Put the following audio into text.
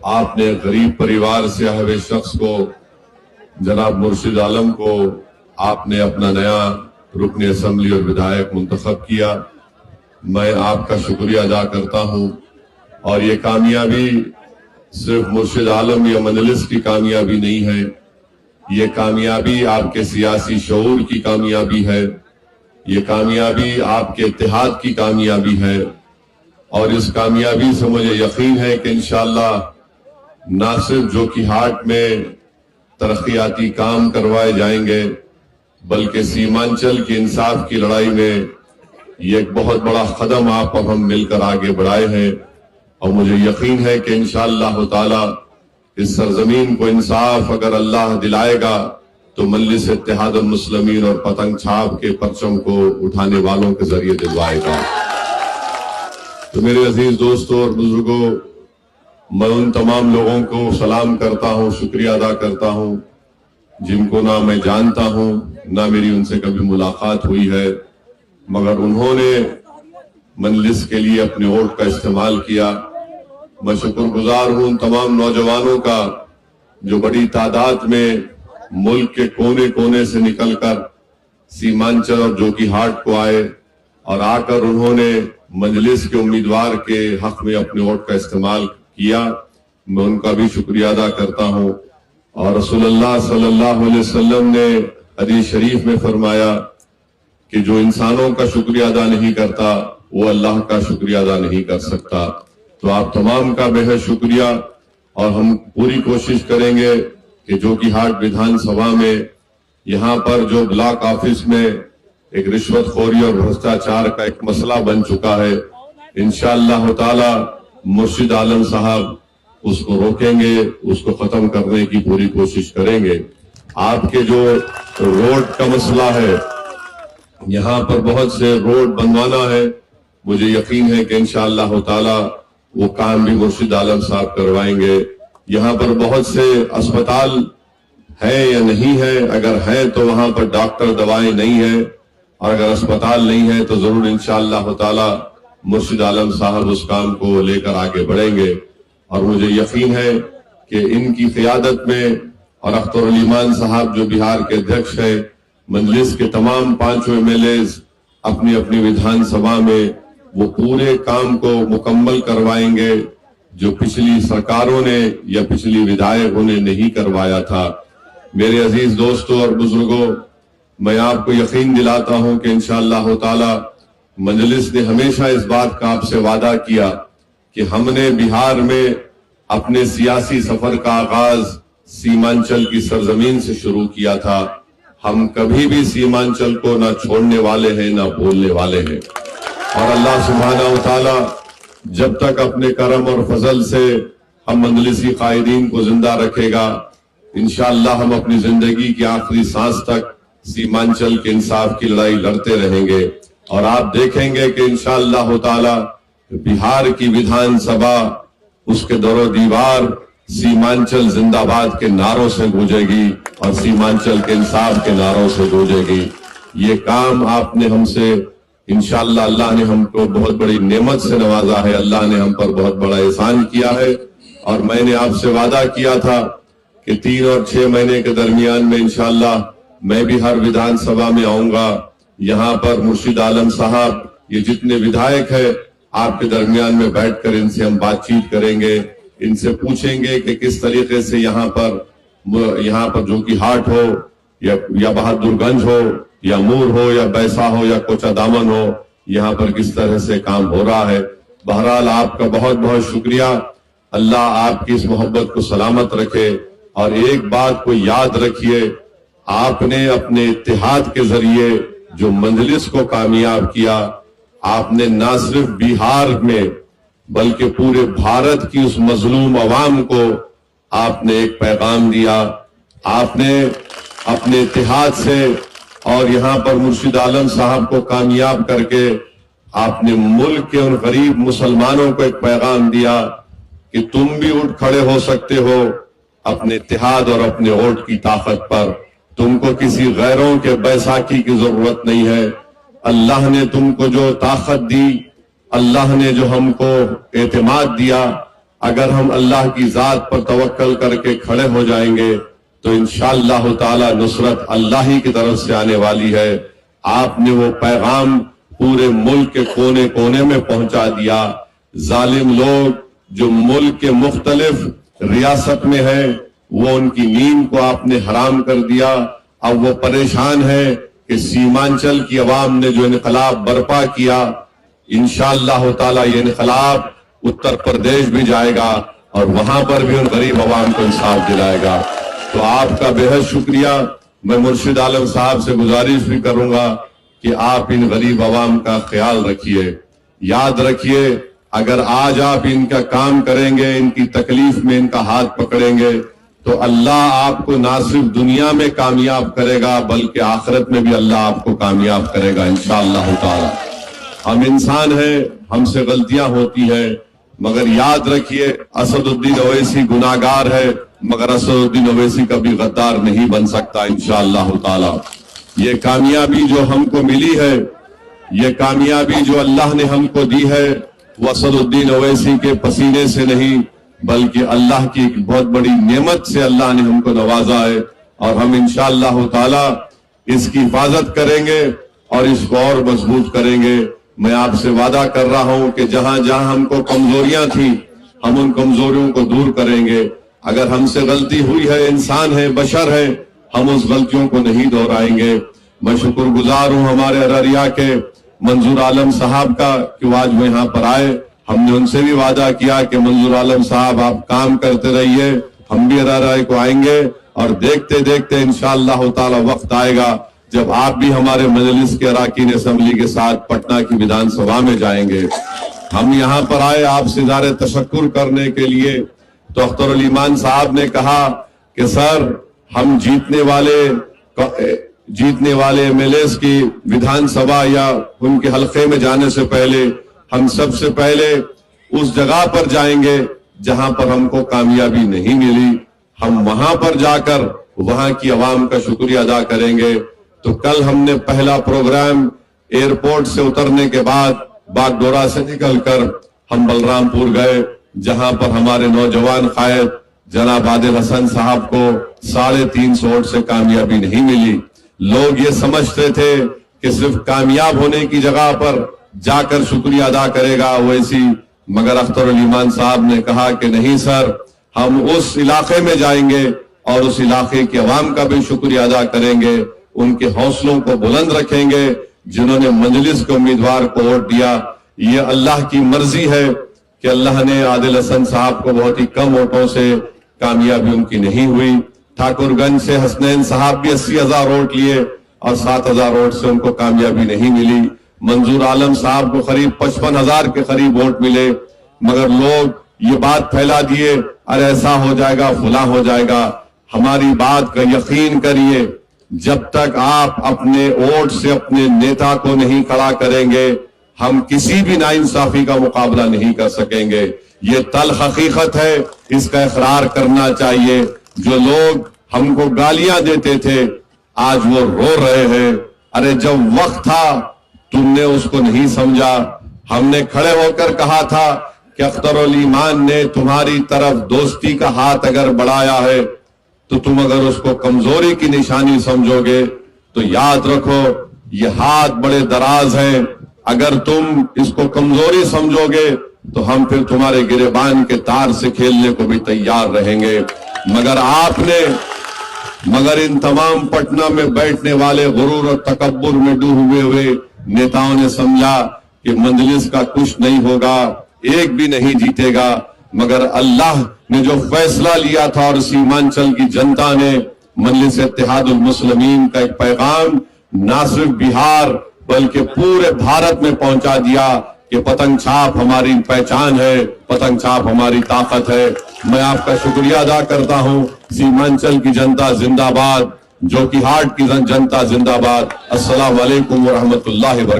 آپ نے غریب پریوار سے آئے ہوئے شخص کو، جناب مرشد عالم کو آپ نے اپنا نیا رکن اسمبلی اور ودھائک منتخب کیا. میں آپ کا شکریہ ادا کرتا ہوں. اور یہ کامیابی صرف مرشد عالم یا مجلس کی کامیابی نہیں ہے، یہ کامیابی آپ کے سیاسی شعور کی کامیابی ہے، یہ کامیابی آپ کے اتحاد کی کامیابی ہے. اور اس کامیابی سے مجھے یقین ہے کہ انشاءاللہ نہ صرف جوکیہاٹ میں ترقیاتی کام کروائے جائیں گے، بلکہ سیمانچل کی انصاف کی لڑائی میں یہ ایک بہت بڑا قدم آپ اور ہم مل کر آگے بڑھائے ہیں. اور مجھے یقین ہے کہ انشاءاللہ تعالی اس سرزمین کو انصاف اگر اللہ دلائے گا تو مجلس اتحاد المسلمین اور پتنگ چھاپ کے پرچم کو اٹھانے والوں کے ذریعے دلوائے گا. تو میرے عزیز دوستوں اور بزرگوں، میں ان تمام لوگوں کو سلام کرتا ہوں، شکریہ ادا کرتا ہوں جن کو نہ میں جانتا ہوں نہ میری ان سے کبھی ملاقات ہوئی ہے، مگر انہوں نے مجلس کے لیے اپنے ووٹ کا استعمال کیا. میں شکر گزار ہوں ان تمام نوجوانوں کا جو بڑی تعداد میں ملک کے کونے کونے سے نکل کر سیمانچل اور جوکیہاٹ کو آئے اور آ کر انہوں نے مجلس کے امیدوار کے حق میں اپنے ووٹ کا استعمال کیا. میں ان کا بھی شکریہ ادا کرتا ہوں. اور رسول اللہ صلی اللہ علیہ وسلم نے حدیث شریف میں فرمایا کہ جو انسانوں کا شکریہ ادا نہیں کرتا وہ اللہ کا شکریہ ادا نہیں کر سکتا. تو آپ تمام کا بے حد شکریہ. اور ہم پوری کوشش کریں گے کہ جوکیہاٹ ودھان سبھا میں یہاں پر جو بلاک آفس میں ایک رشوت خوری اور بھرشٹاچار کا ایک مسئلہ بن چکا ہے، انشاءاللہ تعالی مرشد عالم صاحب اس کو روکیں گے، اس کو ختم کرنے کی پوری کوشش کریں گے. آپ کے جو روڈ کا مسئلہ ہے، یہاں پر بہت سے روڈ بنوانا ہے، مجھے یقین ہے کہ انشاءاللہ تعالی وہ کام بھی مرشد عالم صاحب کروائیں گے. یہاں پر بہت سے اسپتال ہیں یا نہیں ہے، اگر ہیں تو وہاں پر ڈاکٹر دوائیں نہیں ہیں، اور اگر اسپتال نہیں ہے تو ضرور انشاءاللہ تعالی مرشد عالم صاحب اس کام کو لے کر آگے بڑھیں گے. اور مجھے یقین ہے کہ ان کی قیادت میں اور اختر الایمان صاحب جو بہار کے ادھیکش ہیں، مجلس کے تمام 5 MLAs اپنی اپنی ودھان سبھا میں وہ پورے کام کو مکمل کروائیں گے جو پچھلی سرکاروں نے یا پچھلی ودھائکوں نے نہیں کروایا تھا. میرے عزیز دوستوں اور بزرگوں، میں آپ کو یقین دلاتا ہوں کہ انشاءاللہ تعالی مجلس نے ہمیشہ اس بات کا آپ سے وعدہ کیا کہ ہم نے بہار میں اپنے سیاسی سفر کا آغاز سیمانچل کی سرزمین سے شروع کیا تھا. ہم کبھی بھی سیمانچل کو نہ چھوڑنے والے ہیں نہ بھولنے والے ہیں. اور اللہ سبحانہ و تعالی جب تک اپنے کرم اور فضل سے ہم مجلسی قائدین کو زندہ رکھے گا، انشاءاللہ ہم اپنی زندگی کی آخری سانس تک سیمانچل کے انصاف کی لڑائی لڑتے رہیں گے. اور آپ دیکھیں گے کہ انشاءاللہ تعالی بہار کی ودھان سبھا اس کے در و دیوار سیمانچل زندہ باد کے نعروں سے گونجے گی اور سیمانچل کے انصاف کے نعروں سے گونجے گی. یہ کام آپ نے ہم سے انشاءاللہ اللہ نے ہم کو بہت بڑی نعمت سے نوازا ہے، اللہ نے ہم پر بہت بڑا احسان کیا ہے. اور میں نے آپ سے وعدہ کیا تھا کہ 3 اور 6 مہینے کے درمیان میں انشاءاللہ میں بھی ہر ودھان سبھا میں آؤں گا. یہاں پر مرشد عالم صاحب، یہ جتنے ودھائک ہیں، آپ کے درمیان میں بیٹھ کر ان سے ہم بات چیت کریں گے، ان سے پوچھیں گے کہ کس طریقے سے یہاں پر جوکیہاٹ ہو یا بہادر گنج ہو یا مور ہو یا بیسا ہو یا کوچا دامن ہو، یہاں پر کس طرح سے کام ہو رہا ہے. بہرحال آپ کا بہت بہت شکریہ. اللہ آپ کی اس محبت کو سلامت رکھے. اور ایک بات کو یاد رکھیے، آپ نے اپنے اتحاد کے ذریعے جو مجلس کو کامیاب کیا، آپ نے نہ صرف بہار میں بلکہ پورے بھارت کی اس مظلوم عوام کو آپ نے ایک پیغام دیا. آپ نے اپنے اتحاد سے اور یہاں پر مرشد عالم صاحب کو کامیاب کر کے آپ نے ملک کے ان غریب مسلمانوں کو ایک پیغام دیا کہ تم بھی اٹھ کھڑے ہو سکتے ہو اپنے اتحاد اور اپنے ووٹ کی طاقت پر. تم کو کسی غیروں کے بیساکھی کی ضرورت نہیں ہے. اللہ نے تم کو جو طاقت دی، اللہ نے جو ہم کو اعتماد دیا، اگر ہم اللہ کی ذات پر توکل کر کے کھڑے ہو جائیں گے تو انشاءاللہ تعالی نصرت اللہ ہی کی طرف سے آنے والی ہے۔ آپ نے وہ پیغام پورے ملک کے کونے کونے میں پہنچا دیا۔ ظالم لوگ جو ملک کے مختلف ریاست میں ہیں وہ ان کی نیند کو آپ نے حرام کر دیا۔ اب وہ پریشان ہے کہ سیمانچل کی عوام نے جو انقلاب برپا کیا، انشاءاللہ تعالی یہ انقلاب اتر پردیش بھی جائے گا اور وہاں پر بھی ان غریب عوام کو انصاف دلائے گا۔ تو آپ کا بے حد شکریہ۔ میں مرشد عالم صاحب سے گزارش بھی کروں گا کہ آپ ان غریب عوام کا خیال رکھیے۔ یاد رکھیے، اگر آج آپ ان کا کام کریں گے، ان کی تکلیف میں ان کا ہاتھ پکڑیں گے، تو اللہ آپ کو نہ صرف دنیا میں کامیاب کرے گا بلکہ آخرت میں بھی اللہ آپ کو کامیاب کرے گا انشاءاللہ تعالی۔ ہم انسان ہیں، ہم سے غلطیاں ہوتی ہیں، مگر یاد رکھیے اسد الدین اویسی گناہگار ہے، مگر اسد الدین اویسی کبھی غدار نہیں بن سکتا انشاءاللہ تعالی۔ یہ کامیابی جو ہم کو ملی ہے، یہ کامیابی جو اللہ نے ہم کو دی ہے، وہ اسد الدین اویسی کے پسینے سے نہیں بلکہ اللہ کی ایک بہت بڑی نعمت سے اللہ نے ہم کو نوازا ہے، اور ہم انشاءاللہ تعالی اس کی حفاظت کریں گے اور اس کو اور مضبوط کریں گے۔ میں آپ سے وعدہ کر رہا ہوں کہ جہاں جہاں ہم کو کمزوریاں تھیں ہم ان کمزوریوں کو دور کریں گے۔ اگر ہم سے غلطی ہوئی ہے، انسان ہے، بشر ہے، ہم اس غلطیوں کو نہیں دہرائیں گے۔ میں شکر گزار ہوں ہمارے ارریہ کے منظور عالم صاحب کا کہ وہ آج وہ یہاں پر آئے۔ ہم نے ان سے بھی وعدہ کیا کہ منظور عالم صاحب آپ کام کرتے رہیے، ہم بھی ارریہ کو آئیں گے، اور دیکھتے دیکھتے انشاءاللہ تعالی وقت آئے گا جب آپ بھی ہمارے مجلس کے اراکین اسمبلی کے ساتھ پٹنہ کی ویدھان سبھا میں جائیں گے۔ ہم یہاں پر آئے آپ سے اظہار تشکر کرنے کے لیے، تو اختر علی مان صاحب نے کہا کہ سر ہم جیتنے والے ایم ایل ایز کی ویدھان سبھا یا ان کے حلقے میں جانے سے پہلے ہم سب سے پہلے اس جگہ پر جائیں گے جہاں پر ہم کو کامیابی نہیں ملی، ہم وہاں پر جا کر وہاں کی عوام کا شکریہ ادا کریں گے۔ تو کل ہم نے پہلا پروگرام ایئرپورٹ سے اترنے کے بعد باگڈورا سے نکل کر ہم بلرام پور گئے، جہاں پر ہمارے نوجوان قائد جناب عادل حسن صاحب کو 350 ووٹ سے کامیابی نہیں ملی۔ لوگ یہ سمجھتے تھے کہ صرف کامیاب ہونے کی جگہ پر جا کر شکریہ ادا کرے گا اویسی، مگر اختر علی مان صاحب نے کہا کہ نہیں سر، ہم اس علاقے میں جائیں گے اور اس علاقے کی عوام کا بھی شکریہ ادا کریں گے، ان کے حوصلوں کو بلند رکھیں گے جنہوں نے مجلس کے امیدوار کو ووٹ دیا۔ یہ اللہ کی مرضی ہے کہ اللہ نے عادل حسن صاحب کو بہت ہی کم ووٹوں سے کامیابی ان کی نہیں ہوئی۔ ٹھاکر گنج سے حسنین صاحب بھی 80,000 ووٹ لیے اور 7,000 ووٹ سے ان کو کامیابی نہیں ملی۔ منظور عالم صاحب کو قریب 55,000 کے قریب ووٹ ملے، مگر لوگ یہ بات پھیلا دیے ارے ایسا ہو جائے گا، فلاں ہو جائے گا۔ ہماری بات کا یقین کریے، جب تک آپ اپنے ووٹ سے اپنے نیتا کو نہیں کھڑا کریں گے ہم کسی بھی ناانصافی کا مقابلہ نہیں کر سکیں گے۔ یہ تلخ حقیقت ہے، اس کا اقرار کرنا چاہیے۔ جو لوگ ہم کو گالیاں دیتے تھے آج وہ رو رہے ہیں، ارے جب وقت تھا تم نے اس کو نہیں سمجھا۔ ہم نے کھڑے ہو کر کہا تھا کہ اختر علی مان نے تمہاری طرف دوستی کا ہاتھ اگر بڑھایا ہے تو تم اگر اس کو کمزوری کی نشانی سمجھو گے تو یاد رکھو یہ ہاتھ بڑے دراز ہیں، اگر تم اس کو کمزوری سمجھو گے تو ہم پھر تمہارے گریبان کے تار سے کھیلنے کو بھی تیار رہیں گے۔ مگر ان تمام پٹنہ میں بیٹھنے والے غرور اور تکبر میں ڈوبے ہوئے نیتاؤں نے سمجھا کہ مجلس کا کچھ نہیں ہوگا، ایک بھی نہیں جیتے گا، مگر اللہ نے جو فیصلہ لیا تھا اور سیمانچل کی جنتا نے مجلس اتحاد المسلمین کا ایک پیغام نہ صرف بہار بلکہ پورے بھارت میں پہنچا دیا کہ پتنگ چھاپ ہماری پہچان ہے، پتنگ چھاپ ہماری طاقت ہے۔ میں آپ کا شکریہ ادا کرتا ہوں۔ سیمانچل کی جنتا زندہ باد، جو کہ ہارٹ کی جنتا زندہ باد۔ السلام علیکم ورحمۃ اللہ وبرکاتہ۔